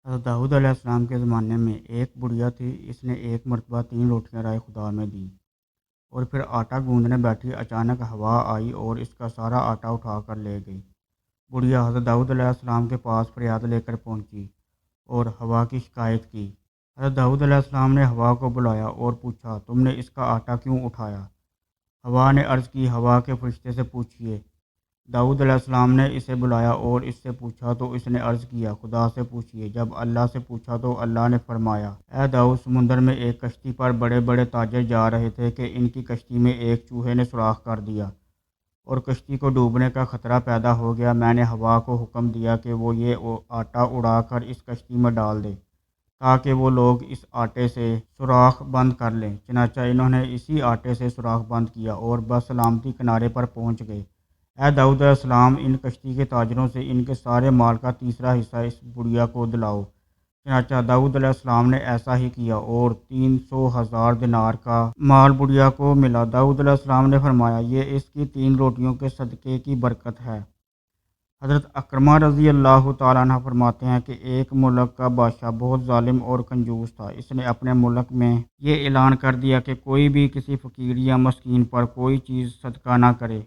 حضرت داؤد علیہ السلام کے زمانے میں ایک بڑھیا تھی۔ اس نے ایک مرتبہ 3 روٹیاں رائے خدا میں دیں اور پھر آٹا گوندنے بیٹھی۔ اچانک ہوا آئی اور اس کا سارا آٹا اٹھا کر لے گئی۔ بڑھیا حضرت داؤد علیہ السلام کے پاس فریاد لے کر پہنچی اور ہوا کی شکایت کی۔ حضرت داؤد علیہ السلام نے ہوا کو بلایا اور پوچھا، تم نے اس کا آٹا کیوں اٹھایا؟ ہوا نے عرض کی، ہوا کے فرشتے سے پوچھیے۔ داؤد علیہ السلام نے اسے بلایا اور اس سے پوچھا تو اس نے عرض کیا، خدا سے پوچھیے۔ جب اللہ سے پوچھا تو اللہ نے فرمایا، اے داؤد، سمندر میں ایک کشتی پر بڑے بڑے تاجر جا رہے تھے کہ ان کی کشتی میں ایک چوہے نے سوراخ کر دیا اور کشتی کو ڈوبنے کا خطرہ پیدا ہو گیا۔ میں نے ہوا کو حکم دیا کہ وہ یہ آٹا اڑا کر اس کشتی میں ڈال دے تاکہ وہ لوگ اس آٹے سے سوراخ بند کر لیں۔ چنانچہ انہوں نے اسی آٹے سے سوراخ بند کیا اور بسلامتی کنارے پر پہنچ گئے۔ اے داؤد علیہ السلام، ان کشتی کے تاجروں سے ان کے سارے مال کا تیسرا حصہ اس بڑھیا کو دلاؤ۔ چنانچہ داؤد علیہ السلام نے ایسا ہی کیا اور 300,000 دینار کا مال بڑھیا کو ملا۔ داؤد علیہ السلام نے فرمایا، یہ اس کی 3 روٹیوں کے صدقے کی برکت ہے۔ حضرت اکرمہ رضی اللہ تعالیٰ عنہ فرماتے ہیں کہ ایک ملک کا بادشاہ بہت ظالم اور کنجوس تھا۔ اس نے اپنے ملک میں یہ اعلان کر دیا کہ کوئی بھی کسی فقیر یا مسکین پر کوئی چیز صدقہ نہ کرے،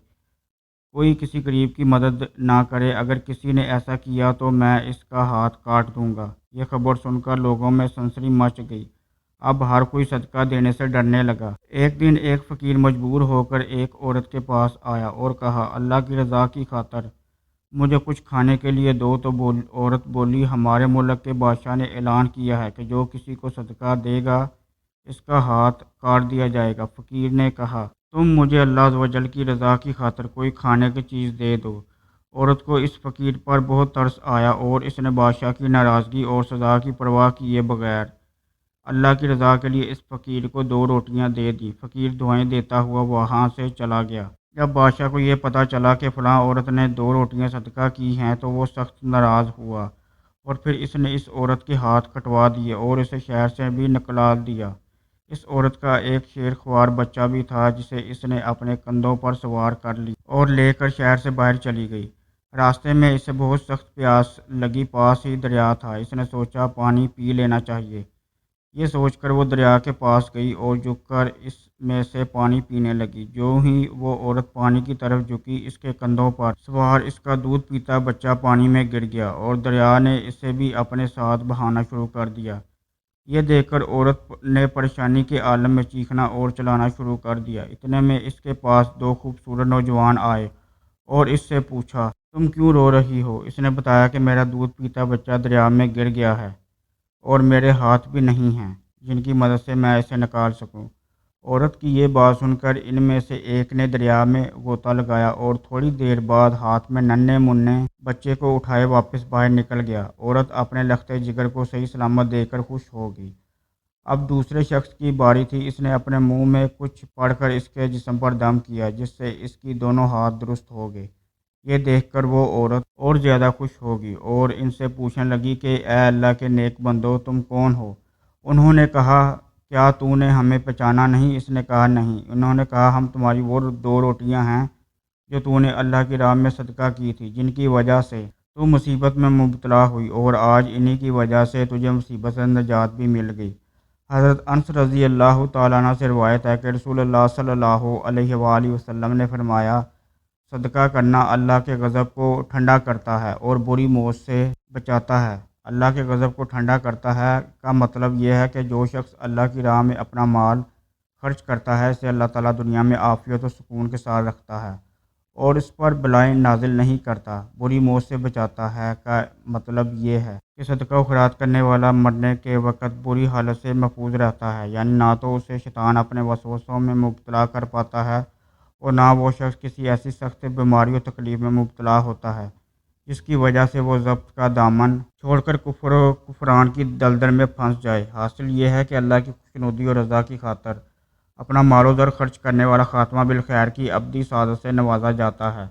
کوئی کسی غریب کی مدد نہ کرے۔ اگر کسی نے ایسا کیا تو میں اس کا ہاتھ کاٹ دوں گا۔ یہ خبر سن کر لوگوں میں سنسنی مچ گئی۔ اب ہر کوئی صدقہ دینے سے ڈرنے لگا۔ ایک دن ایک فقیر مجبور ہو کر ایک عورت کے پاس آیا اور کہا، اللہ کی رضا کی خاطر مجھے کچھ کھانے کے لیے دو۔ تو عورت بولی، ہمارے ملک کے بادشاہ نے اعلان کیا ہے کہ جو کسی کو صدقہ دے گا اس کا ہاتھ کاٹ دیا جائے گا۔ فقیر نے کہا، تم مجھے اللہ عز و جل کی رضا کی خاطر کوئی کھانے کی چیز دے دو۔ عورت کو اس فقیر پر بہت ترس آیا اور اس نے بادشاہ کی ناراضگی اور سزا کی پرواہ کیے بغیر اللہ کی رضا کے لیے اس فقیر کو 2 روٹیاں دے دیں۔ فقیر دعائیں دیتا ہوا وہاں سے چلا گیا۔ جب بادشاہ کو یہ پتہ چلا کہ فلاں عورت نے 2 روٹیاں صدقہ کی ہیں تو وہ سخت ناراض ہوا اور پھر اس نے اس عورت کے ہاتھ کٹوا دیے اور اسے شہر سے بھی نکال دیا۔ اس عورت کا ایک شیر خوار بچہ بھی تھا جسے اس نے اپنے کندھوں پر سوار کر لی اور لے کر شہر سے باہر چلی گئی۔ راستے میں اسے بہت سخت پیاس لگی۔ پاس ہی دریا تھا۔ اس نے سوچا پانی پی لینا چاہیے۔ یہ سوچ کر وہ دریا کے پاس گئی اور جھک کر اس میں سے پانی پینے لگی۔ جو ہی وہ عورت پانی کی طرف جھکی، اس کے کندھوں پر سوار اس کا دودھ پیتا بچہ پانی میں گر گیا اور دریا نے اسے بھی اپنے ساتھ بہانا شروع کر دیا۔ یہ دیکھ کر عورت نے پریشانی کے عالم میں چیخنا اور چلانا شروع کر دیا۔ اتنے میں اس کے پاس 2 خوبصورت نوجوان آئے اور اس سے پوچھا، تم کیوں رو رہی ہو؟ اس نے بتایا کہ میرا دودھ پیتا بچہ دریا میں گر گیا ہے اور میرے ہاتھ بھی نہیں ہیں جن کی مدد سے میں اسے نکال سکوں۔ عورت کی یہ بات سن کر ان میں سے ایک نے دریا میں غوطہ لگایا اور تھوڑی دیر بعد ہاتھ میں ننھے منھے بچے کو اٹھائے واپس باہر نکل گیا۔ عورت اپنے لختے جگر کو صحیح سلامت دیکھ کر خوش ہو گئی۔ اب دوسرے شخص کی باری تھی۔ اس نے اپنے منہ میں کچھ پڑھ کر اس کے جسم پر دم کیا جس سے اس کی دونوں ہاتھ درست ہو گئے۔ یہ دیکھ کر وہ عورت اور زیادہ خوش ہو گئی اور ان سے پوچھنے لگی کہ اے اللہ کے نیک بندو، تم کون ہو؟ انہوں نے کہا، کیا تو نے ہمیں پہچانا نہیں؟ اس نے کہا، نہیں۔ انہوں نے کہا، ہم تمہاری وہ 2 روٹیاں ہیں جو تو نے اللہ کی راہ میں صدقہ کی تھی، جن کی وجہ سے تو مصیبت میں مبتلا ہوئی اور آج انہی کی وجہ سے تجھے مصیبت سے نجات بھی مل گئی۔ حضرت انس رضی اللہ تعالیٰ عنہ سے روایت ہے کہ رسول اللہ صلی اللہ علیہ وآلہ وسلم نے فرمایا، صدقہ کرنا اللہ کے غضب کو ٹھنڈا کرتا ہے اور بری موت سے بچاتا ہے۔ اللہ کے غضب کو ٹھنڈا کرتا ہے کا مطلب یہ ہے کہ جو شخص اللہ کی راہ میں اپنا مال خرچ کرتا ہے اسے اللہ تعالیٰ دنیا میں عافیت و سکون کے ساتھ رکھتا ہے اور اس پر بلائیں نازل نہیں کرتا۔ بری موت سے بچاتا ہے کا مطلب یہ ہے کہ صدقہ و خیرات کرنے والا مرنے کے وقت بری حالت سے محفوظ رہتا ہے، یعنی نہ تو اسے شیطان اپنے وسوسوں میں مبتلا کر پاتا ہے اور نہ وہ شخص کسی ایسی سخت بیماری و تکلیف میں مبتلا ہوتا ہے جس کی وجہ سے وہ ضبط کا دامن چھوڑ کر کفر و کفران کی دلدل میں پھنس جائے۔ حاصل یہ ہے کہ اللہ کی خوشنودی اور رضا کی خاطر اپنا مال و زر خرچ کرنے والا خاتمہ بالخیر کی ابدی سعادت سے نوازا جاتا ہے۔